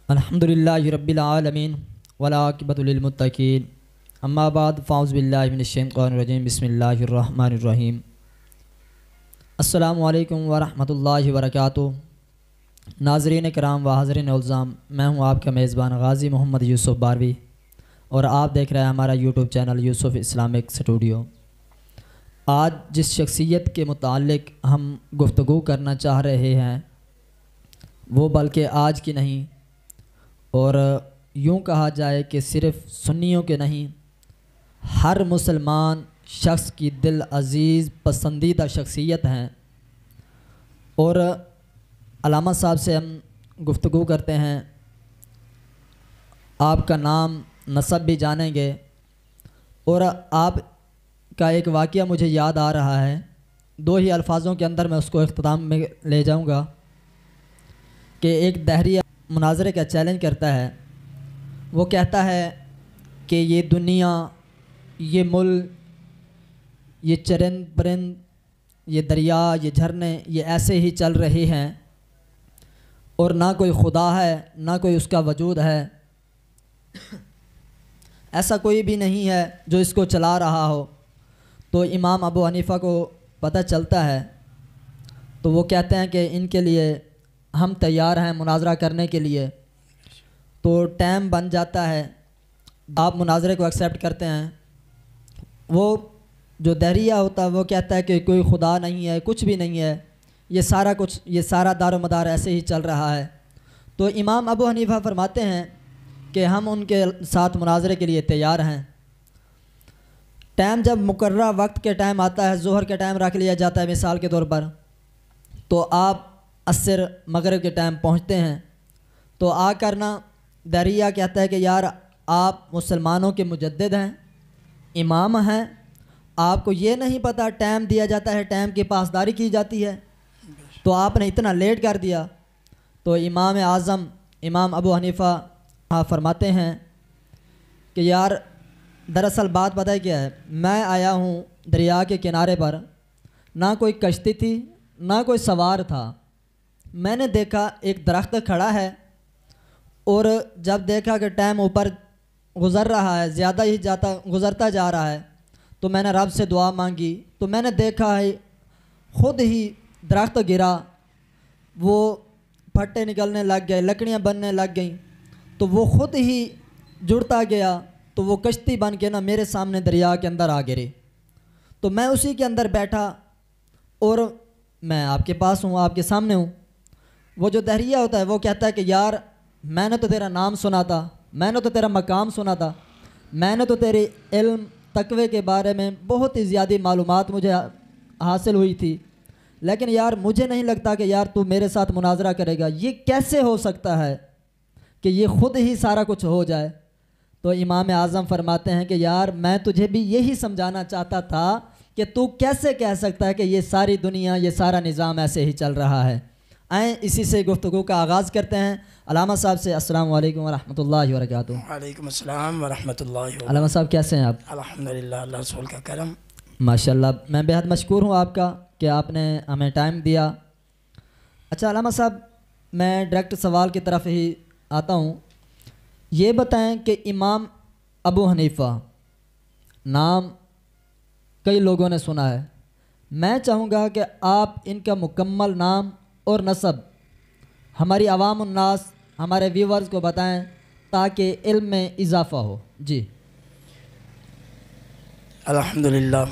الحمدللہ رب العالمین والعاقبۃ للمتقین اما بعد فاعوذ باللہ من الشیطان الرجیم بسم اللہ الرحمن الرحیم السلام علیکم ورحمۃ اللہ وبرکاتہ۔ ناظرین کرام و حاضرین الزام، میں ہوں آپ کا میزبان غازی محمد یوسف باروی اور آپ دیکھ رہے ہیں ہمارا یوٹیوب چینل یوسف اسلامک اسٹوڈیو۔ آج جس شخصیت کے متعلق ہم گفتگو کرنا چاہ رہے ہیں وہ بلکہ آج کی نہیں اور یوں کہا جائے کہ صرف سنیوں کے نہیں، ہر مسلمان شخص کی دل عزیز پسندیدہ شخصیت ہیں، اور علامہ صاحب سے ہم گفتگو کرتے ہیں، آپ کا نام نسب بھی جانیں گے، اور آپ کا ایک واقعہ مجھے یاد آ رہا ہے، دو ہی الفاظوں کے اندر میں اس کو اختتام میں لے جاؤں گا کہ ایک دہریہ مناظرے کا چیلنج کرتا ہے۔ وہ کہتا ہے کہ یہ دنیا، یہ ملک، یہ چرند پرند، یہ دریا، یہ جھرنے، یہ ایسے ہی چل رہے ہیں اور نہ کوئی خدا ہے نہ کوئی اس کا وجود ہے، ایسا کوئی بھی نہیں ہے جو اس کو چلا رہا ہو۔ تو امام ابو حنیفہ کو پتہ چلتا ہے تو وہ کہتے ہیں کہ ان کے لیے ہم تیار ہیں مناظرہ کرنے کے لیے۔ تو ٹائم بن جاتا ہے، آپ مناظرے کو ایکسیپٹ کرتے ہیں۔ وہ جو دہریہ ہوتا ہے وہ کہتا ہے کہ کوئی خدا نہیں ہے، کچھ بھی نہیں ہے، یہ سارا دار و مدار ایسے ہی چل رہا ہے۔ تو امام ابو حنیفہ فرماتے ہیں کہ ہم ان کے ساتھ مناظرے کے لیے تیار ہیں۔ ٹائم جب مقررہ وقت کے ٹائم آتا ہے، ظہر کے ٹائم رکھ لیا جاتا ہے مثال کے طور پر، تو آپ عصر مغرب کے ٹائم پہنچتے ہیں۔ تو آ کرنا دہریہ کہتا ہے کہ یار آپ مسلمانوں کے مجدد ہیں، امام ہیں، آپ کو یہ نہیں پتہ ٹائم دیا جاتا ہے، ٹائم کی پاسداری کی جاتی ہے، تو آپ نے اتنا لیٹ کر دیا۔ تو امام اعظم امام ابو حنیفہ فرماتے ہیں کہ یار دراصل بات پتہ ہے کیا ہے، میں آیا ہوں دریا کے کنارے پر، نہ کوئی کشتی تھی نہ کوئی سوار تھا، میں نے دیکھا ایک درخت کھڑا ہے، اور جب دیکھا کہ ٹائم اوپر گزر رہا ہے، زیادہ ہی گزرتا جا رہا ہے، تو میں نے رب سے دعا مانگی، تو میں نے دیکھا ہے خود ہی درخت گرا، وہ پھٹے نکلنے لگ گئے، لکڑیاں بننے لگ گئیں، تو وہ خود ہی جڑتا گیا، تو وہ کشتی بن کے میرے سامنے دریا کے اندر آ گرے۔ تو میں اسی کے اندر بیٹھا اور میں آپ کے پاس ہوں، آپ کے سامنے ہوں۔ وہ جو دہریہ ہوتا ہے وہ کہتا ہے کہ یار میں نے تو تیرا نام سنا تھا، میں نے تو تیرا مقام سنا تھا، میں نے تو تیرے علم تقوی کے بارے میں بہت ہی زیادہ معلومات مجھے حاصل ہوئی تھی، لیکن یار مجھے نہیں لگتا کہ یار تو میرے ساتھ مناظرہ کرے گا، یہ کیسے ہو سکتا ہے کہ یہ خود ہی سارا کچھ ہو جائے۔ تو امام اعظم فرماتے ہیں کہ یار میں تجھے بھی یہی سمجھانا چاہتا تھا کہ تو کیسے کہہ سکتا ہے کہ یہ ساری دنیا، یہ سارا نظام ایسے ہی چل رہا ہے۔ آئیں اسی سے گفتگو کا آغاز کرتے ہیں علامہ صاحب سے۔ السلام علیکم ورحمۃ اللہ وبرکاتہ۔ وعلیکم السلام ورحمۃ اللہ وبرکاتہ۔ علامہ صاحب کیسے ہیں آپ؟ الحمدللہ، اللہ رسول کا کرم۔ ماشاءاللہ، میں بہت مشکور ہوں آپ کا کہ آپ نے ہمیں ٹائم دیا۔ اچھا علامہ صاحب، میں ڈائریکٹ سوال کی طرف ہی آتا ہوں، یہ بتائیں کہ امام ابو حنیفہ نام کئی لوگوں نے سنا ہے، میں چاہوں گا کہ آپ ان کا مکمل نام اور نسب ہماری عوام الناس، ہمارے ویورز کو بتائیں تاکہ علم میں اضافہ ہو۔ جی۔ الحمدللہ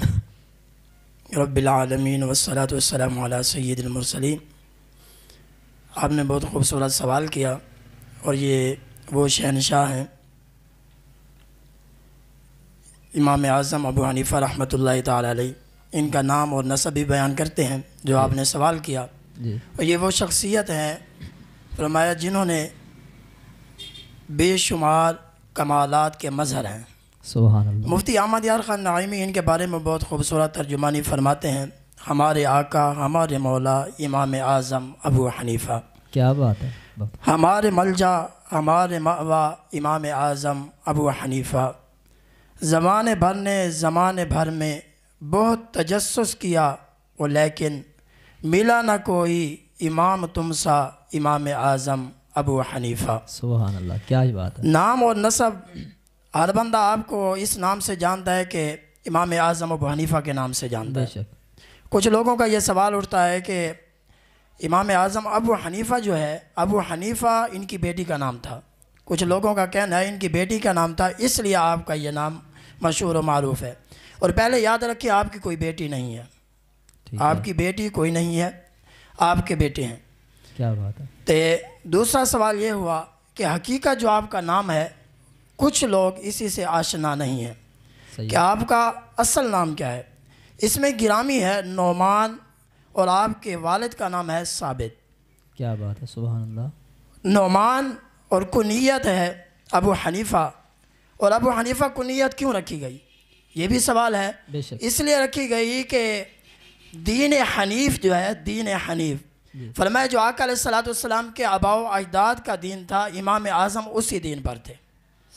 رب العالمین والصلاة والسلام علی سید المرسلین۔ آپ نے بہت خوبصورت سوال کیا، اور یہ وہ شہنشاہ ہیں امام اعظم ابو حنیفہ رحمۃ اللہ تعالی علیہ، ان کا نام اور نسب بھی بیان کرتے ہیں جو آپ نے سوال کیا۔ جی۔ اور یہ وہ شخصیت ہیں فرمایا جنہوں نے بے شمار کمالات کے مظہر ہیں۔ سبحان اللہ۔ مفتی احمد یار خان نعیمی ان کے بارے میں بہت خوبصورت ترجمانی فرماتے ہیں، ہمارے آقا ہمارے مولا امام اعظم ابو حنیفہ، کیا بات ہے، ہمارے ملجا ہمارے مأوا امام اعظم ابو حنیفہ، زمانے بھر میں بہت تجسس کیا، وہ لیکن ملا نہ کوئی امام تم سا امام اعظم ابو حنیفہ۔ سبحان اللہ، کیا ہی بات ہے۔ نام اور نسب، ہر بندہ آپ کو اس نام سے جانتا ہے کہ امام اعظم ابو حنیفہ کے نام سے جانتا بے ہے۔ شک۔ کچھ لوگوں کا یہ سوال اٹھتا ہے کہ امام اعظم ابو حنیفہ جو ہے، ابو حنیفہ ان کی بیٹی کا نام تھا۔ کچھ لوگوں کا کہنا ہے ان کی بیٹی کا نام تھا، اس لیے آپ کا یہ نام مشہور و معروف ہے۔ اور پہلے یاد رکھیں آپ کی کوئی بیٹی نہیں ہے، آپ کی بیٹی کوئی نہیں ہے، آپ کے بیٹے ہیں۔ کیا بات ہے۔ تو دوسرا سوال یہ ہوا کہ حقیقت جو آپ کا نام ہے، کچھ لوگ اسی سے آشنا نہیں ہیں کہ آپ کا اصل نام کیا ہے۔ اس میں گرامی ہے نعمان، اور آپ کے والد کا نام ہے ثابت۔ کیا بات ہے، سبحان اللہ۔ نعمان اور کنیت ہے ابو حنیفہ، اور ابو حنیفہ کنیت کیوں رکھی گئی، یہ بھی سوال ہے۔ بے شک۔ اس لیے رکھی گئی کہ دین حنیف جو ہے، دین حنیف فرمایا جو آقا علیہ السلام کے آباء و اجداد کا دین تھا، امام اعظم اسی دین پر تھے۔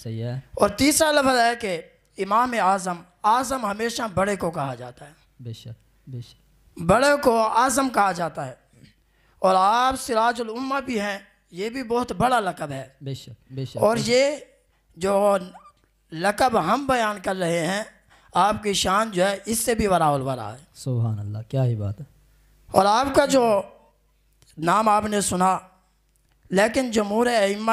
صحیح ہے۔ اور تیسرا لفظ ہے کہ امام اعظم، اعظم ہمیشہ بڑے کو کہا جاتا ہے، بے شک بے شک۔ بڑے کو اعظم کہا جاتا ہے۔ اور آپ سراج الامہ بھی ہیں، یہ بھی بہت بڑا لقب ہے۔ بے شک بے شک۔ اور یہ جو لقب ہم بیان کر رہے ہیں، آپ کی شان جو ہے اس سے بھی وراء الورا ہے۔ سبحان اللہ، کیا ہی بات ہے۔ اور آپ کا جو نام آپ نے سنا، لیکن جمہور ائمہ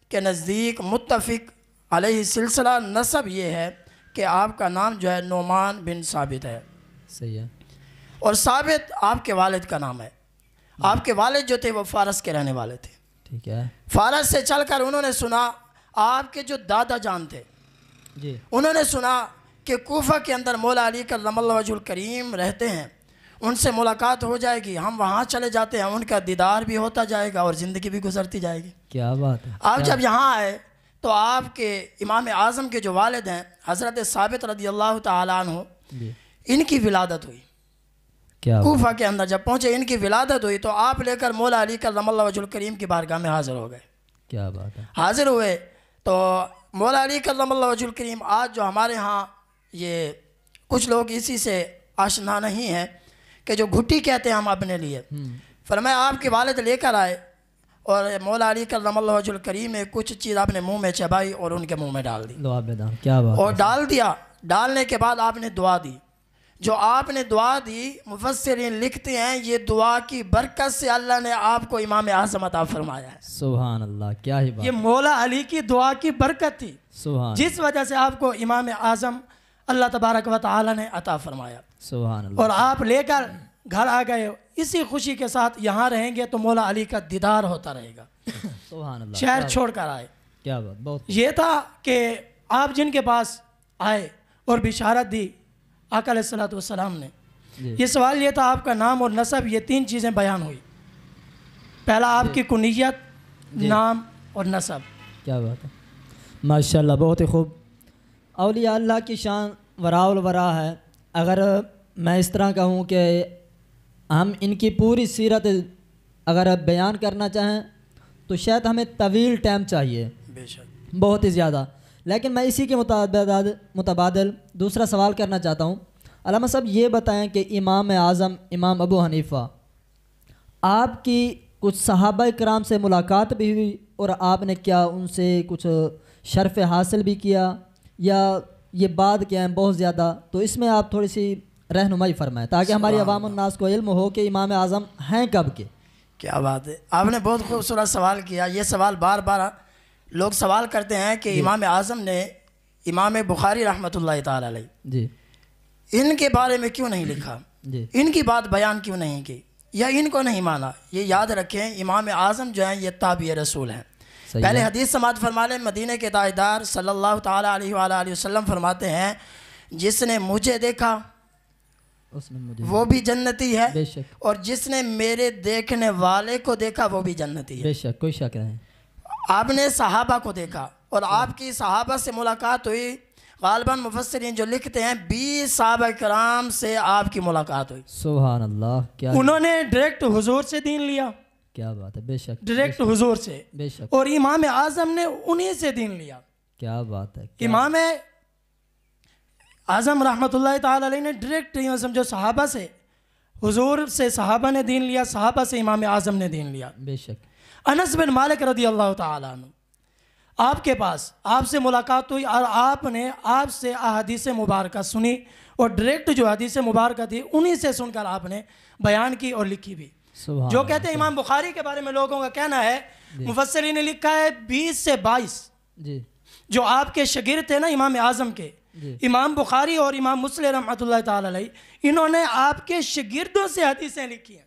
کے نزدیک متفق علیہ سلسلہ نسب یہ ہے کہ آپ کا نام جو ہے نعمان بن ثابت ہے۔ صحیح ہے۔ اور ثابت آپ کے والد کا نام ہے۔ آپ کے والد جو تھے وہ فارس کے رہنے والے تھے۔ ٹھیک ہے فارس سے چل کر انہوں نے سنا، آپ کے جو دادا جان تھے جی، انہوں نے سنا کہ کوفہ کے اندر مولا علی کرم اللہ وجہ الکریم رہتے ہیں، ان سے ملاقات ہو جائے گی، ہم وہاں چلے جاتے ہیں، ان کا دیدار بھی ہوتا جائے گا اور زندگی بھی گزرتی جائے گی۔ کیا بات ہے۔ آپ جب یہاں آئے تو آپ کے امام اعظم کے جو والد ہیں حضرت ثابت رضی اللہ تعالیٰ عنہ، جی، ان کی ولادت ہوئی کیا بات۔ کوفہ کے اندر۔ جب پہنچے ان کی ولادت ہوئی تو آپ لے کر مولا علی کرم اللہ وجہ الکریم کی بارگاہ میں حاضر ہو گئے۔ کیا بات ہے۔ حاضر ہوئے تو مولا علی کرم اللہ وجہ الکریم، آج جو ہمارے ہاں یہ کچھ لوگ اسی سے آشنا نہیں ہیں کہ جو گھٹی کہتے ہیں ہم اپنے لیے، فرمایا آپ کے والد لے کر آئے اور مولا علی کرم اللہ وجہ الکریم نے کچھ چیز اپنے منہ میں چبائی اور ان کے منہ میں ڈال دی، لو آپ بدام، کیا بات اور ہے۔ ڈال دیا۔ ڈالنے کے بعد آپ نے دعا دی، جو آپ نے دعا دی مفسرین لکھتے ہیں یہ دعا کی برکت سے اللہ نے آپ کو امام اعظم عطا فرمایا ہے۔ سبحان اللہ، کیا ہی بات۔ یہ مولا علی کی دعا کی برکت تھی سبحان جس وجہ سے آپ کو امام اعظم اللہ تبارک و تعالی نے عطا فرمایا، سبحان اللہ۔ اور آپ لے کر گھر آ گئے، اسی خوشی کے ساتھ یہاں رہیں گے تو مولا علی کا دیدار ہوتا رہے گا۔ سبحان اللہ، شہر چھوڑ کر آئے۔ کیا بات، بہت یہ تھا کہ آپ جن کے پاس آئے اور بشارت دی آقا علیہ السلام نے، جی، یہ سوال یہ تھا آپ کا نام اور نسب، یہ تین چیزیں بیان ہوئی۔ پہلا آپ کی کنیت، نام اور نسب۔ کیا بات ہے، ماشاءاللہ، بہت ہی خوب۔ اولیاء اللہ کی شان وراء الورا ہے۔ اگر میں اس طرح کہوں کہ ہم ان کی پوری سیرت اگر بیان کرنا چاہیں تو شاید ہمیں طویل ٹائم چاہیے، بے شک۔ بہت ہی زیادہ، لیکن میں اسی کے متبادل دوسرا سوال کرنا چاہتا ہوں۔ علامہ صاحب یہ بتائیں کہ امام اعظم امام ابو حنیفہ، آپ کی کچھ صحابہ کرام سے ملاقات بھی ہوئی اور آپ نے کیا ان سے کچھ شرف حاصل بھی کیا، یا یہ بعد کیا ہیں بہت زیادہ؟ تو اس میں آپ تھوڑی سی رہنمائی فرمائیں تاکہ ہماری عوام الناس کو علم ہو کہ امام اعظم ہیں کب کے۔ کیا بات ہے، آپ نے بہت خوبصورت سوال کیا۔ یہ سوال بار بار لوگ سوال کرتے ہیں کہ امام اعظم نے امام بخاری رحمۃ اللہ تعالی علیہ جی، ان کے بارے میں کیوں نہیں لکھا، جی، ان کی بات بیان کیوں نہیں کی، یا ان کو نہیں مانا؟ یہ یاد رکھیں امام اعظم جو ہیں یہ تابع رسول ہیں۔ صحیح پہلے ہے۔ حدیث سماعت فرما لیں، مدینہ کے تاجدار صلی اللہ تعالیٰ علیہ وآلہ وسلم فرماتے ہیں جس نے مجھے دیکھا اس نے مجھے، وہ بھی جنتی ہے، بے شک اور جس نے میرے دیکھنے والے کو دیکھا وہ بھی جنتی ہے۔ بے شک، کوئی شک نہیں۔ آپ نے صحابہ کو دیکھا اور آپ کی صحابہ سے ملاقات ہوئی، غالباً مفسرین جو لکھتے ہیں 20 صحابہ کرام سے آپ کی ملاقات ہوئی۔ سبحان اللہ، کیا انہوں نے ڈائریکٹ حضور سے دین لیا، کیا بات ہے، بے شک، ڈائریکٹ حضور سے، بے شک، اور امام اعظم نے انہی سے دین لیا۔ کیا بات ہے۔ امام اعظم رحمۃ اللہ تعالی علیہ نے ڈائریکٹ سمجھو صحابہ سے، حضور سے صحابہ نے دین لیا، صحابہ سے امام اعظم نے دین لیا۔ بے شک، انس بن مالک رضی اللہ تعالیٰ عنہ آپ کے پاس آپ سے ملاقات ہوئی اور آپ نے آپ سے احادیث مبارکہ سنی اور ڈائریکٹ جو حدیث مبارکہ تھی انہی سے سن کر آپ نے بیان کی اور لکھی بھی. جو کہتے ہیں امام بخاری کے بارے میں لوگوں کا کہنا ہے مفسرین نے لکھا ہے 20 سے 22 جو آپ کے شاگرد تھے نا امام اعظم کے, امام بخاری اور امام مسلم رحمۃ اللہ تعالی علیہ, انہوں نے آپ کے شاگردوں سے حدیثیں لکھی ہیں,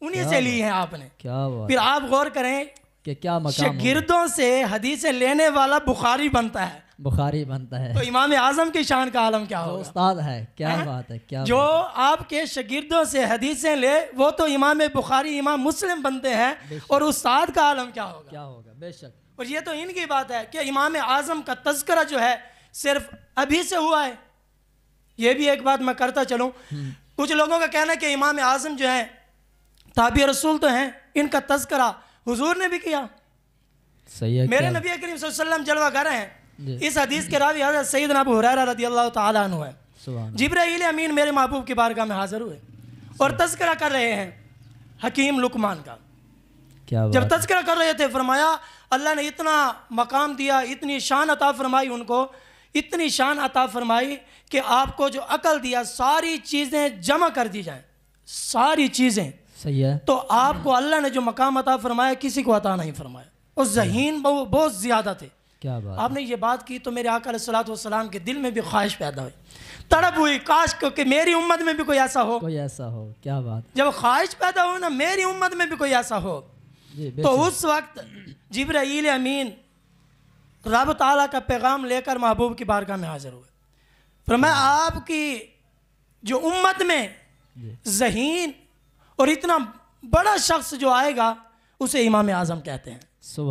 انہی سے لی ہیں آپ نے. پھر آپ غور کریں کہ کیا مقام شاگردوں سے حدیثیں لینے والا بخاری بنتا ہے, بخاری بنتا ہے, تو امام اعظم کی شان کا عالم کیا ہوگا. استاد ہے, کیا بات ہے, کیا جو آپ کے شاگردوں سے حدیثیں لے وہ تو امام بخاری امام مسلم بنتے ہیں, اور استاد کا عالم کیا ہوگا, کیا ہوگا. بے شک. اور یہ تو ان کی بات ہے کہ امام اعظم کا تذکرہ جو ہے صرف ابھی سے ہوا ہے. یہ بھی ایک بات میں کرتا چلوں, کچھ لوگوں کا کہنا ہے کہ امام اعظم جو ہیں تابع رسول تو ہیں, ان کا تذکرہ حضور نے بھی کیا. صحیح ہے. میرے نبی کریم صلی اللہ علیہ وسلم جلوہ گر ہیں. اس حدیث کے راوی حضرت سیدنا ابو ہریرہ رضی اللہ تعالیٰ عنہ ہے. جبرائیل امین میرے محبوب کی بارگاہ میں حاضر ہوئے اور تذکرہ کر رہے ہیں حکیم لقمان کا. جب تذکرہ کر رہے تھے فرمایا اللہ نے اتنا مقام دیا, اتنی شان عطا فرمائی ان کو, اتنی شان عطا فرمائی کہ آپ کو جو عقل دیا ساری چیزیں جمع کر دی جائیں, ساری چیزیں. صحیح ہے. تو آپ کو اللہ نے جو مقام عطا فرمایا کسی کو عطا نہیں فرمایا, اور ذہین بہت زیادہ تھے. کیا بات. آپ نے یہ بات کی تو میرے آقا علیہ الصلوۃ والسلام کے دل میں بھی خواہش پیدا ہوئی, تڑپ ہوئی, کاش کہ میری امت میں بھی کوئی ایسا ہو, کوئی ایسا ہو. کیا بات. جب خواہش پیدا ہو نا میری امت میں بھی کوئی ایسا ہو, تو اس وقت جبرائیل امین رب تعالیٰ کا پیغام لے کر محبوب کی بارگاہ میں حاضر ہوئے. فرمایا آپ کی جو امت میں ذہین اور اتنا بڑا شخص جو آئے گا اسے امام اعظم کہتے ہیں,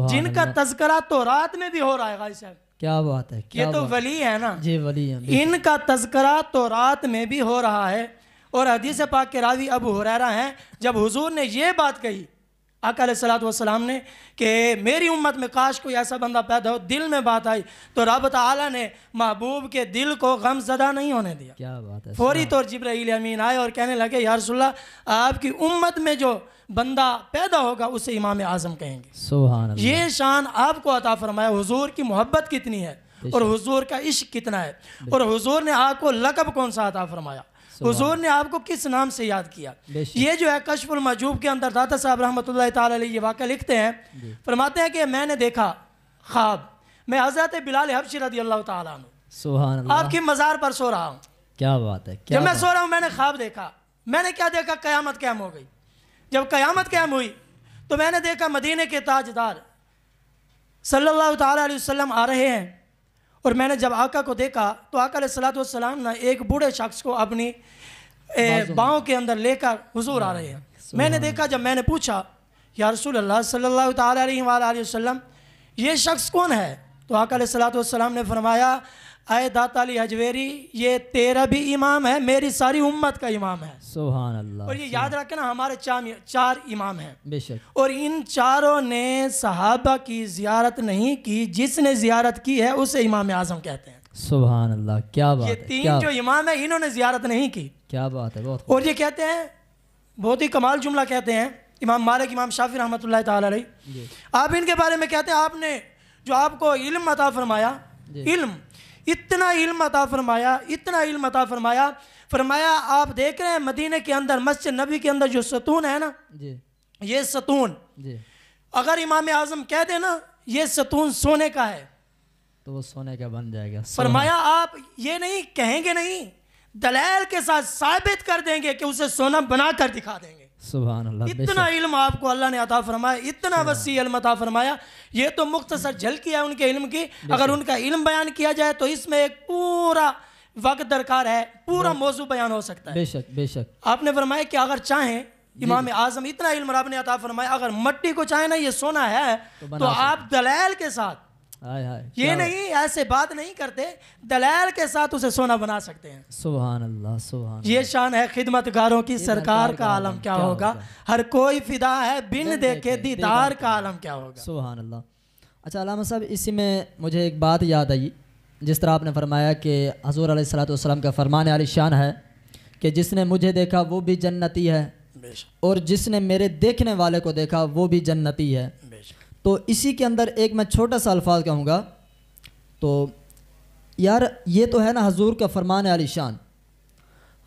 جن کا تذکرہ تو رات میں بھی ہو رہا ہے. غازی صاحب کیا بات ہے, یہ تو ولی ہے نا. جی ولی ہیں. ان کا تذکرہ تو رات میں بھی ہو رہا ہے. اور حدیث پاک کے راوی ابو ہریرہ ہیں. جب حضور نے یہ بات کہی آقا علیہ الصلوۃ والسلام نے کہ میری امت میں کاش کوئی ایسا بندہ پیدا ہو, دل میں بات آئی تو رب تعالیٰ نے محبوب کے دل کو غم زدہ نہیں ہونے دیا. کیا بات ہے. فوری طور جبرائیل امین آئے اور کہنے لگے یا رسول اللہ آپ کی امت میں جو بندہ پیدا ہوگا اسے امام اعظم کہیں گے. سبحان اللہ. یہ شان آپ کو عطا فرمایا. حضور کی محبت کتنی ہے اور حضور کا عشق کتنا ہے, اور حضور نے آپ کو لقب کون سا عطا فرمایا, حضور نے آپ کو کس نام سے یاد کیا. یہ جو ہے کشف المحجوب کے اندر داتا صاحب رحمۃ اللہ تعالی علیہ یہ واقعہ لکھتے ہیں, فرماتے ہیں کہ میں نے دیکھا خواب میں حضرت بلال حبشی رضی اللہ تعالیٰ عنہ سبحان اللہ آپ کی مزار پر سو رہا ہوں. کیا بات ہے. جب میں سو رہا ہوں میں نے خواب دیکھا. میں نے کیا دیکھا, قیامت قائم ہو گئی. جب قیامت قائم ہوئی تو میں نے دیکھا مدینے کے تاجدار صلی اللہ تعالیٰ علیہ وسلم آ رہے ہیں, اور میں نے جب آقا کو دیکھا تو آقا علیہ الصلوۃ والسلام نے ایک بوڑھے شخص کو اپنی باؤں کے اندر لے کر حضور آ رہے ہیں. میں نے دیکھا, جب میں نے پوچھا یا رسول اللہ صلی اللہ تعالیٰ علیہ وآلہ وسلم یہ شخص کون ہے, تو آقا علیہ الصلوۃ والسلام نے فرمایا اے داتا علی حجویری یہ تیرا بھی امام ہے, میری ساری امت کا امام ہے. سبحان اللہ. اور یہ یاد رکھنا ہمارے 4 امام ہیں بے شک, اور ان چاروں نے صحابہ کی زیارت نہیں کی, جس نے زیارت کی ہے اسے امام اعظم کہتے ہیں. سبحان اللہ. کیا بات ہے. یہ 3 جو امام ہیں انہوں نے زیارت نہیں کی. کیا بات ہے. بہت. اور یہ کہتے ہیں بہت ہی کمال جملہ کہتے ہیں امام مالک امام شافعی رحمۃ اللہ تعالی علیہ, آپ ان کے بارے میں کہتے ہیں آپ نے جو آپ کو علم عطا فرمایا, علم اتنا علم عطا فرمایا, اتنا علم عطا فرمایا. فرمایا آپ دیکھ رہے ہیں مدینے کے اندر مسجد نبی کے اندر جو ستون ہے نا, یہ ستون اگر امام اعظم کہہ دیں نا یہ ستون سونے کا ہے تو وہ سونے کا بن جائے گا. فرمایا آپ یہ نہیں کہیں گے, نہیں دلائل کے ساتھ ثابت کر دیں گے کہ اسے سونا بنا کر دکھا دیں گے. سبحان اللہ. اتنا علم آپ کو اللہ نے عطا فرمایا, اتنا وسیع علم عطا فرمایا. یہ تو مختصر جھلکی ہے ان کے علم کی. اگر ان کا علم بیان کیا جائے تو اس میں ایک پورا وقت درکار ہے, پورا موضوع بیان ہو سکتا ہے. بے شک بے شک. آپ نے فرمایا کہ اگر چاہیں امام اعظم اتنا علم رب نے عطا فرمایا, اگر مٹی کو چاہیں نا یہ سونا ہے تو آپ دلائل کے ساتھ, یہ نہیں ایسے بات نہیں کرتے, دلائل کے ساتھ اسے سونا بنا سکتے ہیں. سبحان اللہ. سبحان. یہ شان ہے خدمتگاروں کی, سرکار کا عالم کیا ہوگا, ہر کوئی فدا ہے بن دیکھے دیدار کا عالم کیا ہوگا. سبحان اللہ. اچھا علامہ صاحب اسی میں مجھے ایک بات یاد آئی, جس طرح آپ نے فرمایا کہ حضور علیہ الصلوۃ والسلام کا فرمان عالی شان ہے کہ جس نے مجھے دیکھا وہ بھی جنتی ہے, اور جس نے میرے دیکھنے والے کو دیکھا وہ بھی جنتی ہے. تو اسی کے اندر ایک میں چھوٹا سا الفاظ کہوں گا. تو یار یہ تو ہے نا حضور کا فرمان عالی شان,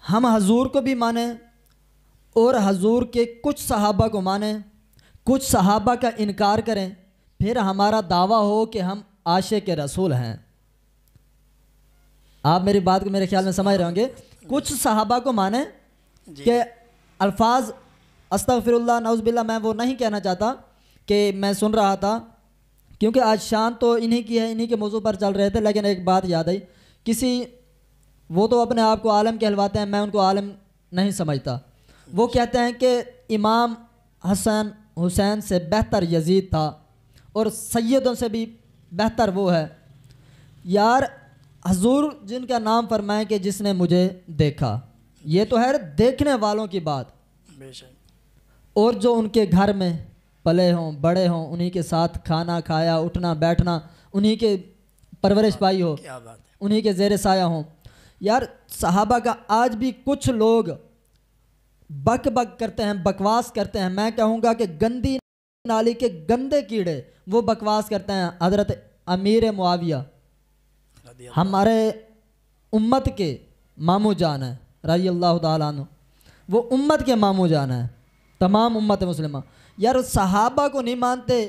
ہم حضور کو بھی مانیں اور حضور کے کچھ صحابہ کو مانیں, کچھ صحابہ کا انکار کریں, پھر ہمارا دعویٰ ہو کہ ہم عاشق رسول ہیں. آپ میری بات کو میرے خیال میں سمجھ رہے ہوں گے. کچھ صحابہ کو مانیں کہ الفاظ استغفر اللہ نعوذ باللہ میں وہ نہیں کہنا چاہتا کہ میں سن رہا تھا کیونکہ آج شان تو انہی کی ہے, انہی کے موضوع پر چل رہے تھے, لیکن ایک بات یاد آئی, وہ تو اپنے آپ کو عالم کہلواتے ہیں, میں ان کو عالم نہیں سمجھتا. وہ کہتے ہیں کہ امام حسین سے بہتر یزید تھا اور سیدوں سے بھی بہتر وہ ہے. یار حضور جن کا نام فرمائیں کہ جس نے مجھے دیکھا, یہ تو ہے دیکھنے والوں کی بات, اور جو ان کے گھر میں پلے ہوں بڑے ہوں, انہی کے ساتھ کھانا کھایا اٹھنا بیٹھنا, انہی کے پرورش پائی ہو, انہی کے زیر سایہ ہوں. یار صحابہ کا آج بھی کچھ لوگ بک کرتے ہیں, بکواس کرتے ہیں, میں کہوں گا کہ گندی نالی کے گندے کیڑے وہ بکواس کرتے ہیں. حضرت امیر معاویہ ہمارے امت کے ماموں جان ہیں رضی اللہ تعالیٰ عنہ, وہ امت کے ماموں جان ہیں, تمام امت مسلمہ. یار صحابہ کو نہیں مانتے,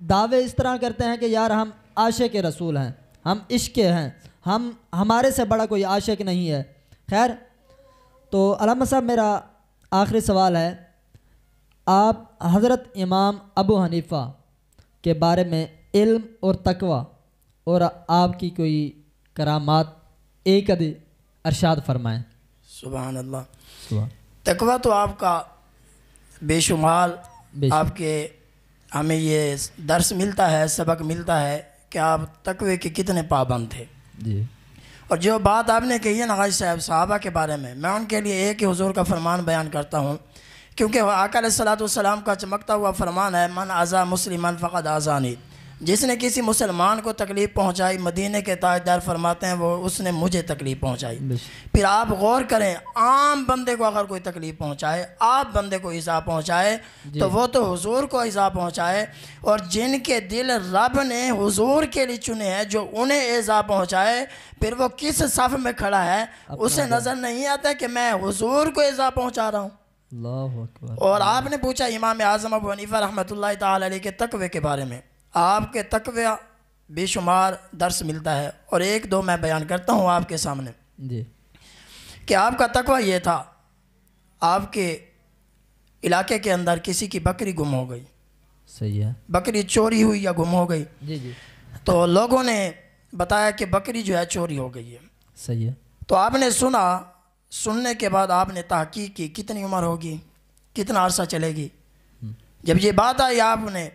دعوے اس طرح کرتے ہیں کہ یار ہم عاشق رسول ہیں, ہم عشق ہیں, ہمارے سے بڑا کوئی عاشق نہیں ہے. خیر, تو علامہ صاحب میرا آخری سوال ہے, آپ حضرت امام ابو حنیفہ کے بارے میں علم اور تقوی اور آپ کی کوئی کرامات ایک ادھی ارشاد فرمائیں. سبحان اللہ. تقوی تو آپ کا بے شمار, آپ کے ہمیں یہ درس ملتا ہے, سبق ملتا ہے کہ آپ تقوی کے کتنے پابند تھے. جی. اور جو بات آپ نے کہی ہے نا غازی صاحب صحابہ کے بارے میں ان کے لیے ایک ہی حضور کا فرمان بیان کرتا ہوں, کیونکہ آقا علیہ الصلوۃ والسلام کا چمکتا ہوا فرمان ہے, من اذا مسلمن فقد اذانی, جس نے کسی مسلمان کو تکلیف پہنچائی, مدینے کے تاجدار فرماتے ہیں وہ اس نے مجھے تکلیف پہنچائی. پھر آپ غور کریں, عام بندے کو اگر کوئی تکلیف پہنچائے, آپ بندے کو ایذا پہنچائے, تو وہ تو حضور کو ایذا پہنچائے. اور جن کے دل رب نے حضور کے لیے چنے ہیں جو انہیں ایذا پہنچائے, پھر وہ کس صف میں کھڑا ہے, اسے نظر نہیں آتا کہ میں حضور کو ایذا پہنچا رہا ہوں. اللہ اکبر. اور آپ نے پوچھا امام اعظم ابو حنیفہ رحمۃ اللہ تعالی علیہ کے تقوی کے بارے میں, آپ کے تقوی بے شمار درس ملتا ہے, اور ایک دو میں بیان کرتا ہوں آپ کے سامنے. جی. کہ آپ کا تقوی یہ تھا, آپ کے علاقے کے اندر کسی کی بکری گم ہو گئی. صحیح ہے. بکری چوری ہوئی یا گم ہو گئی. جی جی. تو لوگوں نے بتایا کہ بکری جو ہے چوری ہو گئی ہے. صحیح ہے. تو آپ نے سننے کے بعد آپ نے تحقیق کی, کتنی عمر ہوگی, کتنا عرصہ چلے گی. جب یہ بات آئی آپ نے,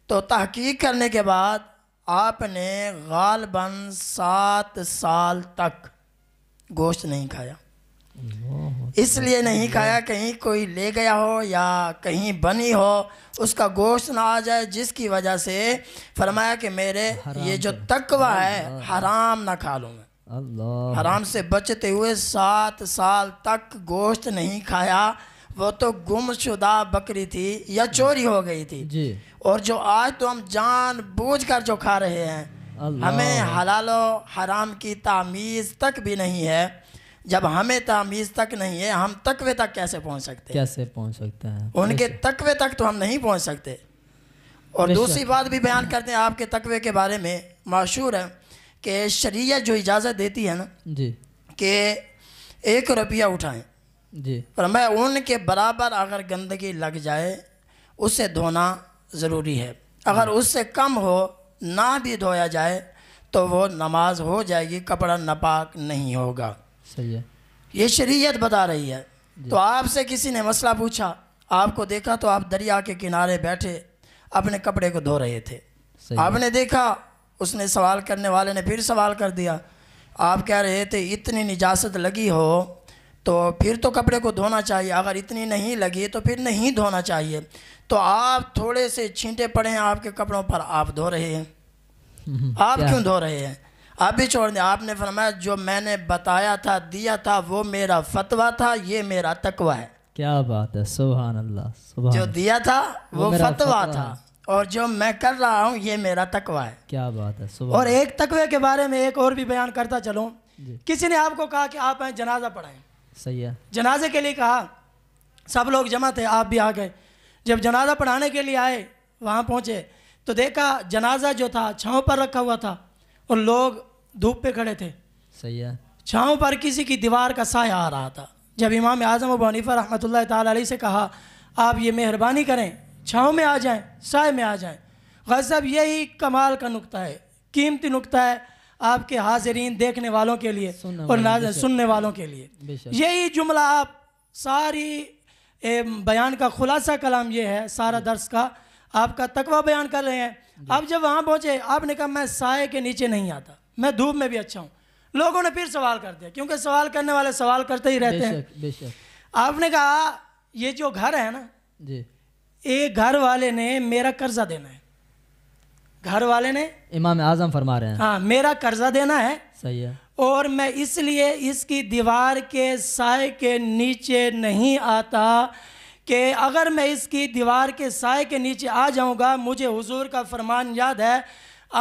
تو تحقیق کرنے کے بعد آپ نے غالباً 7 سال تک گوشت نہیں کھایا. اس لیے نہیں کھایا کہیں کوئی لے گیا ہو یا کہیں بنی ہو اس کا گوشت نہ آ جائے, جس کی وجہ سے فرمایا کہ میرے یہ جو تقوی ہے حرام نہ کھا لوں میں. حرام سے بچتے ہوئے 7 سال تک گوشت نہیں کھایا. وہ تو گم شدہ بکری تھی یا چوری ہو گئی تھی. جی. اور جو آج تو ہم جان بوجھ کر جو کھا رہے ہیں, ہمیں حلال و حرام کی تمیز تک بھی نہیں ہے. جب ہمیں تمیز تک نہیں ہے, ہم تقوی تک کیسے پہنچ سکتے ہیں؟ ان کے تقوی تک تو ہم نہیں پہنچ سکتے. اور دوسری بات بھی بیان کرتے ہیں آپ کے تقوی کے بارے میں. مشہور ہے کہ شریعت جو اجازت دیتی ہے نا, جی, کہ 1 روپیہ اٹھائیں, جی, فرمایا ان کے برابر اگر گندگی لگ جائے اسے دھونا ضروری ہے. اگر اس سے کم ہو نہ بھی دھویا جائے تو وہ نماز ہو جائے گی, کپڑا ناپاک نہیں ہوگا. صحیح ہے. یہ شریعت بتا رہی ہے. تو آپ سے کسی نے مسئلہ پوچھا, آپ کو دیکھا تو آپ دریا کے کنارے بیٹھے اپنے کپڑے کو دھو رہے تھے. آپ نے دیکھا, اس نے سوال کرنے والے نے پھر سوال کر دیا, آپ کہہ رہے تھے اتنی نجاست لگی ہو تو پھر تو کپڑے کو دھونا چاہیے, اگر اتنی نہیں لگی تو پھر نہیں دھونا چاہیے. تو آپ تھوڑے سے چھینٹے پڑے ہیں آپ کے کپڑوں پر, آپ دھو رہے ہیں. آپ کیوں دھو رہے ہیں؟ آپ بھی چھوڑ دیں. آپ نے فرمایا جو میں نے بتایا تھا, دیا تھا, وہ میرا فتویٰ تھا, یہ میرا تقویٰ ہے. کیا بات ہے, سبحان اللہ. جو دیا تھا وہ فتویٰ تھا اور جو میں کر رہا ہوں یہ میرا تقوی ہے. کیا بات ہے. اور ایک تقوی کے بارے میں ایک اور بھی بیان کرتا چلوں. کسی نے آپ کو کہا کہ آپ آئیں جنازہ پڑھائیں. صحیح ہے. جنازے کے لیے کہا, سب لوگ جمع تھے, آپ بھی آ گئے. جب جنازہ پڑھانے کے لیے آئے, وہاں پہنچے تو دیکھا جنازہ جو تھا چھاؤں پر رکھا ہوا تھا اور لوگ دھوپ پہ کھڑے تھے. صحیح ہے. چھاؤں پر کسی کی دیوار کا سایہ آ رہا تھا. جب امام اعظم ابو حنیفہ رحمۃ اللہ تعالیٰ علیہ سے کہا آپ یہ مہربانی کریں چھاؤں میں آ جائیں, سائے میں آ جائیں. غازی صاحب یہی کمال کا نقطہ ہے, قیمتی نقطہ ہے آپ کے حاضرین دیکھنے والوں کے لیے اور سننے والوں کے لیے. یہی جملہ آپ ساری بیان کا خلاصہ کلام یہ ہے سارا درس کا, آپ کا تقوی بیان کر رہے ہیں. آپ جب وہاں پہنچے آپ نے کہا میں سائے کے نیچے نہیں آتا, میں دھوپ میں بھی اچھا ہوں. لوگوں نے پھر سوال کر دیا کیونکہ سوال کرنے والے سوال کرتے ہی رہتے ہیں. آپ نے کہا یہ جو گھر ہے نا, ایک گھر والے نے میرا قرضہ دینا ہے. گھر والے نے, امام اعظم فرما رہے ہیں, ہاں میرا قرضہ دینا ہے. صحیح ہے. اور میں اس لیے اس کی دیوار کے سائے کے نیچے نہیں آتا کہ اگر میں اس کی دیوار کے سائے کے نیچے آ جاؤں گا, مجھے حضور کا فرمان یاد ہے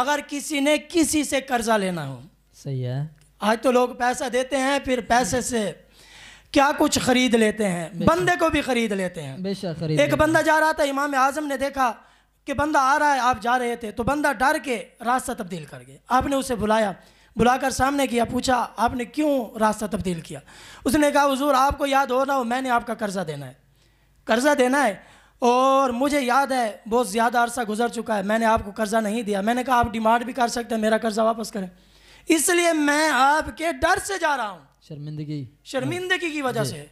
اگر کسی نے کسی سے قرضہ لینا ہو. صحیح ہے. آج تو لوگ پیسہ دیتے ہیں پھر پیسے سے کیا کچھ خرید لیتے ہیں, بندے کو بھی خرید لیتے ہیں. بے شک خرید. ایک بندہ جا رہا تھا, امام اعظم نے دیکھا کہ بندہ آ رہا ہے, آپ جا رہے تھے تو بندہ ڈر کے راستہ تبدیل کر گیا. آپ نے اسے بلا کر سامنے کیا, پوچھا آپ نے کیوں راستہ تبدیل کیا؟ اس نے کہا حضور آپ کو یاد ہو رہا ہو میں نے آپ کا قرضہ دینا ہے اور مجھے یاد ہے بہت زیادہ عرصہ گزر چکا ہے, میں نے آپ کو قرضہ نہیں دیا. میں نے کہا آپ ڈیمانڈ بھی کر سکتے ہیں میرا قرضہ واپس کریں, اس لیے میں آپ کے ڈر سے جا رہا ہوں, شرمندگی کی وجہ سے.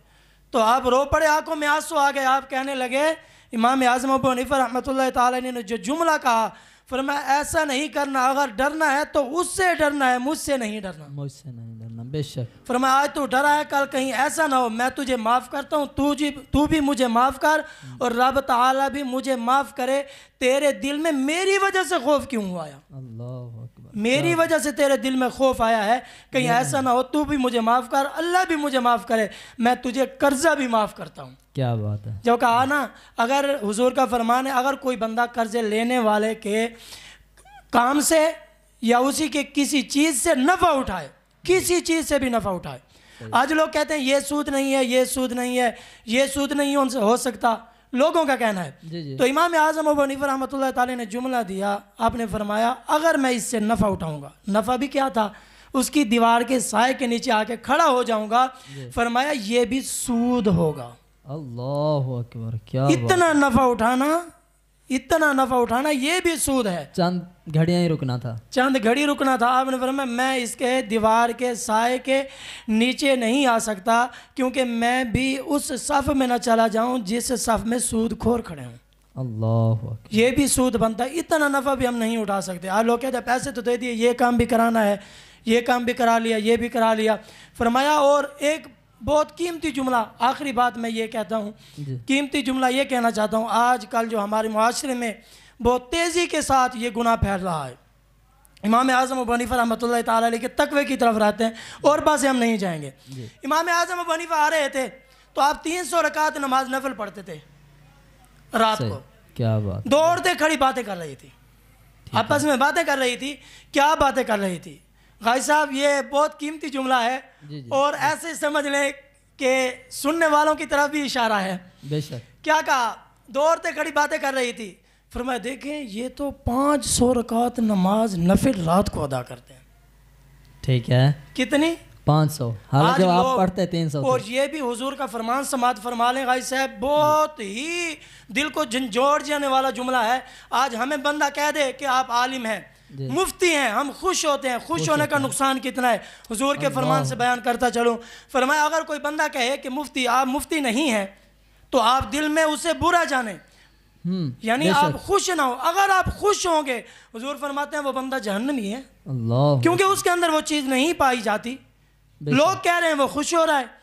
تو آپ رو پڑے, آنکھوں میں آنسو آ گئے. آپ کہنے لگے امام اعظم ابو حنیفہ رحمۃ اللہ تعالیٰ نے جو جملہ کہا, فرمایا ایسا نہیں کرنا, اگر ڈرنا ہے تو اس سے ڈرنا ہے, مجھ سے نہیں ڈرنا. بے شک. فرمایا آج تو ڈرا ہے, کل کہیں ایسا نہ ہو میں تجھے معاف کرتا ہوں, تو بھی مجھے معاف کر اور رب تعالیٰ بھی مجھے معاف کرے. تیرے دل میں میری وجہ سے خوف کیوں ہوا آیا؟ اللہ اکبر. میری وجہ سے تیرے دل میں خوف آیا ہے, کہیں ایسا نہ ہو تو بھی مجھے معاف کر, اللہ بھی مجھے معاف کرے, میں تجھے قرضہ بھی معاف کرتا ہوں. کیا بات ہے. جو کہا نا, اگر حضور کا فرمان ہے اگر کوئی بندہ قرضے لینے والے کے کام سے یا اسی کے کسی چیز سے نفع اٹھائے, کسی چیز سے بھی نفع اٹھائے. آج لوگ کہتے ہیں یہ سود نہیں ہے, یہ سود نہیں ہے, یہ سود نہیں ہو سکتا, لوگوں کا کہنا ہے. تو امام اعظم ابو حنیفہ رحمۃ اللہ تعالی نے جملہ دیا, آپ نے فرمایا اگر میں اس سے نفع اٹھاؤں گا, نفع بھی کیا تھا, اس کی دیوار کے سائے کے نیچے آ کے کھڑا ہو جاؤں گا, فرمایا یہ بھی سود ہوگا. اللہ اکبر. کیا اتنا نفع اٹھانا یہ بھی سود ہے. چند گھڑیاں ہی رکنا تھا. آپ نے فرمایا میں اس کے دیوار کے سائے کے نیچے نہیں آ سکتا کیونکہ میں بھی اس صف میں نہ چلا جاؤں جس صف میں سود خور کھڑے ہوں. اللہ اکبر. یہ بھی سود بنتا ہے. اتنا نفع بھی ہم نہیں اٹھا سکتے. آج لوگ کہتے ہیں پیسے تو دے دیے, یہ کام بھی کرانا ہے, یہ کام بھی کرا لیا, یہ بھی کرا لیا. فرمایا اور ایک بہت قیمتی جملہ, آخری بات میں یہ کہتا ہوں, قیمتی جملہ یہ کہنا چاہتا ہوں. آج کل جو ہمارے معاشرے میں بہت تیزی کے ساتھ یہ گناہ پھیل رہا ہے. امام اعظم ابو حنیفہ رحمۃ اللہ تعالیٰ علیہ کے تقوی کی طرف رہتے ہیں, اور بات سے ہم نہیں جائیں گے. امام اعظم ابو حنیفہ آ رہے تھے تو آپ 300 رکعت نماز نفل پڑھتے تھے رات کو. کیا بات. دو عورتیں کھڑی باتیں کر رہی تھی, آپس میں باتیں کر رہی تھی. کیا باتیں کر رہی تھی غازی صاحب, یہ بہت قیمتی جملہ ہے اور ایسے سمجھ لیں کہ سننے والوں کی طرف بھی اشارہ ہے. بے شک. کیا کہا, دو عورتیں کھڑی باتیں کر رہی تھی. فرمایا دیکھیں یہ تو 500 رکعت نماز نفل رات کو ادا کرتے ہیں. ٹھیک ہے. کتنی؟ 500. حالانکہ آپ پڑھتے 300. اور یہ بھی حضور کا فرمان سماعت فرما لیں غازی صاحب, بہت ہی دل کو جھنجھوڑ جانے والا جملہ ہے. آج ہمیں بندہ کہہ دے کہ آپ عالم ہیں, مفتی ہیں, ہم خوش ہوتے ہیں. خوش ہونے کا نقصان کتنا ہے, حضور کے فرمان سے بیان کرتا چلوں. فرمایا اگر کوئی بندہ کہے کہ مفتی, آپ مفتی نہیں ہیں تو آپ دل میں اسے برا جانیں, یعنی آپ خوش نہ ہو. اگر آپ خوش ہوں گے, حضور فرماتے ہیں وہ بندہ جہنمی ہے, کیونکہ اس کے اندر وہ چیز نہیں پائی جاتی. لوگ کہہ رہے ہیں وہ خوش ہو رہا ہے,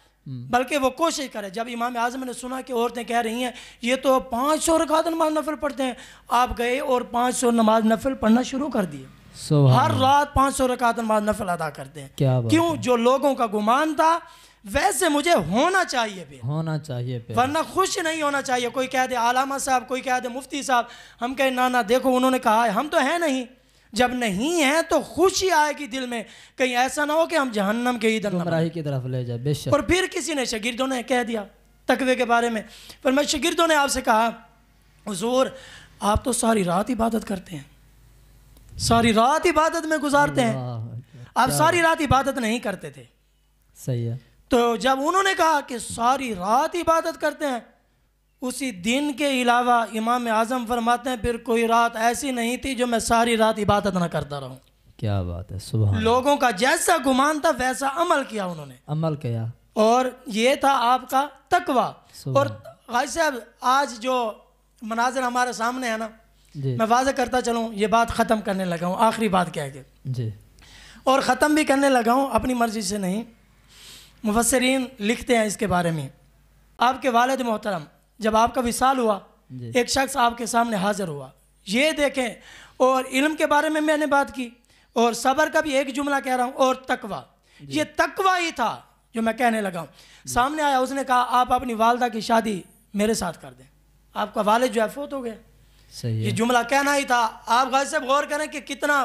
بلکہ وہ کوشش کرے. جب امام اعظم نے سنا کہ عورتیں کہہ رہی ہیں یہ تو 500 رکعت نماز نفل پڑھتے ہیں, آپ گئے اور 500 نماز نفل پڑھنا شروع کر دیے. ہر رات 500 رکعت نماز نفل ادا کرتے ہیں. کیوں؟ جو لوگوں کا گمان تھا ویسے مجھے ہونا چاہیے بھی، ہونا چاہیے پھر، ورنہ خوش نہیں ہونا چاہیے۔ کوئی کہہ دے علامہ صاحب، کوئی کہہ دے مفتی صاحب، ہم کہیں نانا دیکھو انہوں نے کہا ہے، ہم تو ہیں نہیں۔ جب نہیں ہیں تو خوشی آئے گی دل میں، کہیں ایسا نہ ہو کہ ہم جہنم کے ادھر گمراہی کی طرف لے جائے، بے شک۔ اور پھر کسی نے شاگردوں نے کہہ دیا تقوی کے بارے میں، پھر میں شاگردوں نے آپ سے کہا حضور آپ تو ساری رات عبادت کرتے ہیں، ساری رات عبادت میں گزارتے ہیں، آپ ساری رات عبادت نہیں کرتے تھے۔ صحیح ہے۔ تو جب انہوں نے کہا کہ ساری رات عبادت کرتے ہیں، اسی دن کے علاوہ امام اعظم فرماتے ہیں پھر کوئی رات ایسی نہیں تھی جو میں ساری رات عبادت نہ کرتا رہوں۔ کیا بات ہے، سبحان اللہ۔ لوگوں کا جیسا گمان تھا ویسا عمل کیا انہوں نے، عمل کیا، اور یہ تھا آپ کا تقوی۔ سبحان۔ اور غازی صاحب آج جو مناظر ہمارے سامنے ہے نا، جی میں واضح کرتا چلوں، یہ بات ختم کرنے لگا ہوں، آخری بات کہہ کے، جی، اور ختم بھی کرنے لگا ہوں اپنی مرضی سے نہیں۔ مفسرین لکھتے ہیں اس کے بارے میں، آپ کے والد محترم جب آپ کا وصال ہوا، جی، ایک شخص آپ کے سامنے حاضر ہوا، یہ دیکھیں، اور علم کے بارے میں نے بات کی، اور صبر کا بھی ایک جملہ کہہ رہا ہوں، اور تقوی، یہ تقوی ہی تھا جو میں کہنے لگا ہوں۔ سامنے آیا، اس نے کہا آپ اپنی والدہ کی شادی میرے ساتھ کر دیں، آپ کا والد جو ہے فوت ہو گیا۔ صحیح یہ ہے، جملہ کہنا ہی تھا۔ آپ غازی صاحب غور کریں کہ کتنا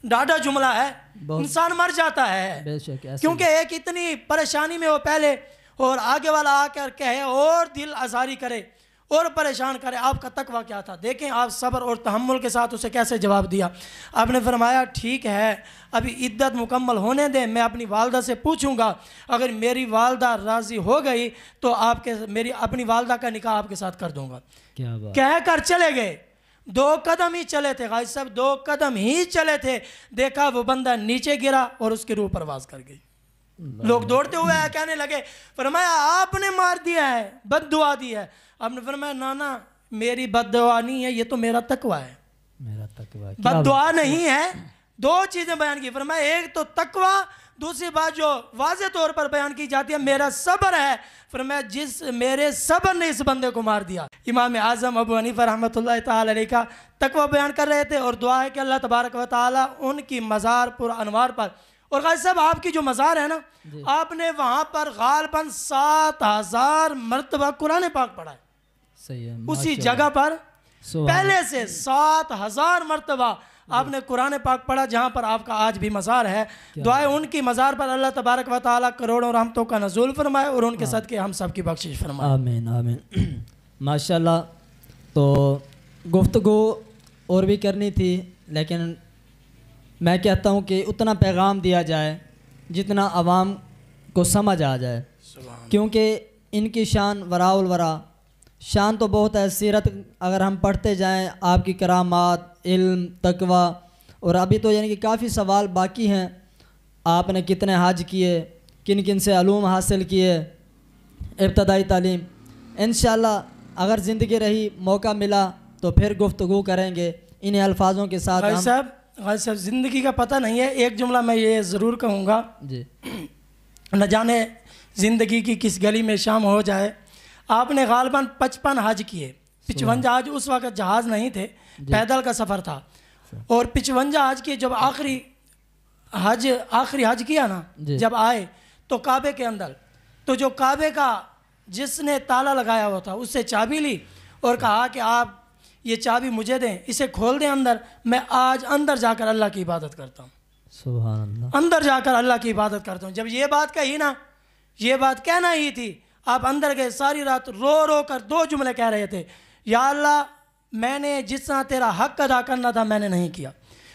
ڈاڈا جملہ ہے، انسان مر جاتا ہے، بے شک، ایسے کیونکہ ایک اتنی پریشانی میں ہو پہلے، اور آگے والا آ کر کہے اور دل آزاری کرے اور پریشان کرے۔ آپ کا تقوی کیا تھا؟ دیکھیں آپ صبر اور تحمل کے ساتھ اسے کیسے جواب دیا۔ آپ نے فرمایا ٹھیک ہے، ابھی عدت مکمل ہونے دیں، میں اپنی والدہ سے پوچھوں گا، اگر میری والدہ راضی ہو گئی تو میری اپنی والدہ کا نکاح آپ کے ساتھ کر دوں گا۔ کیا بات، کہہ کر چلے گئے، 2 قدم ہی چلے تھے غازی صاحب، 2 قدم ہی چلے تھے، دیکھا وہ بندہ نیچے گرا اور اس کی روح پرواز کر گئی۔ لوگ دوڑتے ہوئے آئے، کہنے لگے، فرمایا آپ نے مار دیا ہے، بد دعا دی ہے۔ آپ نے فرمایا نانا میری بد دعا نہیں ہے، یہ تو میرا تقوی ہے، میرا تقوی، بد دعا نہیں ہے۔ 2 چیزیں بیان کی، فرمایا ایک تو تقوی، دوسری بات جو واضح طور پر بیان کی جاتی ہے میرا صبر ہے۔ فرمایا میرے صبر نے اس بندے کو مار دیا۔ امام اعظم ابو حنیفہ رحمۃ اللہ تعالی علیہ کا تقوی بیان کر رہے تھے، اور دعا ہے کہ اللہ تبارک و تعالی ان کی مزار پر انوار پر، اور غازی صاحب آپ کی جو مزار ہے نا، آپ نے وہاں پر غالباً 7000 مرتبہ قرآن پاک پڑھا ہے، صحیح ہے، اسی جگہ پر پہلے سے 7000 مرتبہ آپ نے قرآن پاک پڑھا، جہاں پر آپ کا آج بھی مزار ہے۔ دعائیں ان کی مزار پر اللہ تبارک و تعالیٰ کروڑوں رحمتوں کا نزول فرمائے، اور ان کے صدقے ہم سب کی بخشش فرمائے، آمین آمین۔ ماشاءاللہ، تو گفتگو اور بھی کرنی تھی، لیکن میں کہتا ہوں کہ اتنا پیغام دیا جائے جتنا عوام کو سمجھ آ جائے، کیونکہ ان کی شان وراء الورا، شان تو بہت ہے۔ سیرت اگر ہم پڑھتے جائیں، آپ کی کرامات، علم، تقوی، اور ابھی تو یعنی کہ کافی سوال باقی ہیں، آپ نے کتنے حج کیے، کن کن سے علوم حاصل کیے، ابتدائی تعلیم، انشاءاللہ اگر زندگی رہی، موقع ملا تو پھر گفتگو کریں گے انہیں الفاظوں کے ساتھ۔ غازی صاحب زندگی کا پتہ نہیں ہے، ایک جملہ میں یہ ضرور کہوں گا، جی، نہ جانے زندگی کی کس گلی میں شام ہو جائے۔ آپ نے غالباً 55 حج کیے، 55 حج، اس وقت جہاز نہیں تھے، پیدل کا سفر تھا، اور 55 حج کیے۔ جب آخری حج کیا نا، جب آئے تو کعبے کے اندر، تو جو کعبے کا جس نے تالا لگایا ہوا تھا اس سے چابی لی اور کہا کہ آپ یہ چابی مجھے دیں، اسے کھول دیں اندر، میں آج اندر جا کر اللہ کی عبادت کرتا ہوں، سبحان اللہ، اندر جا کر اللہ کی عبادت کرتا ہوں۔ جب یہ بات کہی نا، یہ بات کہنا ہی تھی، آپ اندر گئے، ساری رات رو رو کر 2 جملے کہہ رہے تھے، یا اللہ میں نے جس طرح تیرا حق ادا کرنا تھا میں نے نہیں کیا،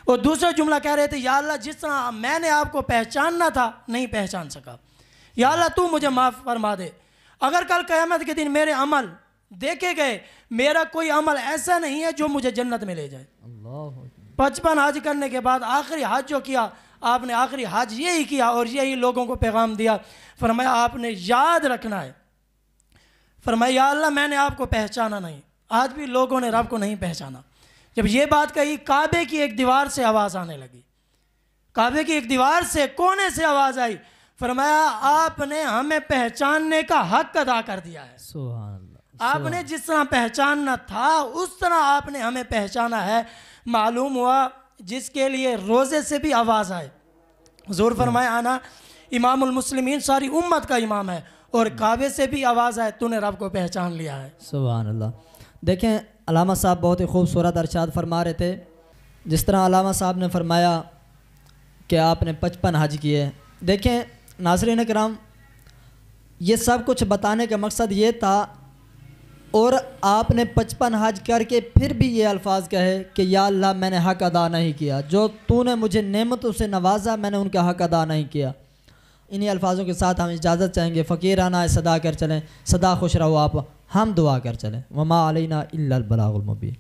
اور دوسرا جملہ کہہ رہے تھے، یا اللہ جس طرح میں نے آپ کو پہچاننا تھا نہیں پہچان سکا، یا اللہ تو مجھے معاف فرما دے۔ اگر کل قیامت کے دن میرے عمل دیکھے گئے، میرا کوئی عمل ایسا نہیں ہے جو مجھے جنت میں لے جائے۔ 55 حج کرنے کے بعد آخری حج جو کیا، آپ نے آخری حج یہی کیا اور یہی لوگوں کو پیغام دیا۔ فرمایا آپ نے یاد رکھنا ہے، فرمایا یا اللہ میں نے آپ کو پہچانا نہیں، آج بھی لوگوں نے رب کو نہیں پہچانا۔ جب یہ بات کہی، کعبے کی ایک دیوار سے آواز آنے لگی، کعبے کی ایک دیوار سے کونے سے آواز آئی، فرمایا آپ نے ہمیں پہچاننے کا حق ادا کر دیا ہے، سبحان اللہ، آپ نے جس طرح پہچاننا تھا اس طرح آپ نے ہمیں پہچانا ہے۔ معلوم ہوا جس کے لیے روزے سے بھی آواز آئے، حضور فرمایا آنا امام المسلمین ساری امت کا امام ہے، اور کعبے سے بھی آواز ہے تو نے رب کو پہچان لیا ہے۔ سبحان اللہ۔ دیکھیں علامہ صاحب بہت ہی خوبصورت ارشاد فرما رہے تھے، جس طرح علامہ صاحب نے فرمایا کہ آپ نے 55 حج کیے۔ دیکھیں ناظرین کرام، یہ سب کچھ بتانے کا مقصد یہ تھا، اور آپ نے 55 حج کر کے پھر بھی یہ الفاظ کہے کہ یا اللہ میں نے حق ادا نہیں کیا، جو تو نے مجھے نعمتوں سے نوازا میں نے ان کا حق ادا نہیں کیا۔ انہی الفاظوں کے ساتھ ہم اجازت چاہیں گے۔ فقیرانہ صدا کر چلیں، صدا خوش رہو آپ، ہم دعا کر چلیں۔ وما علینا الا البلاغ المبین۔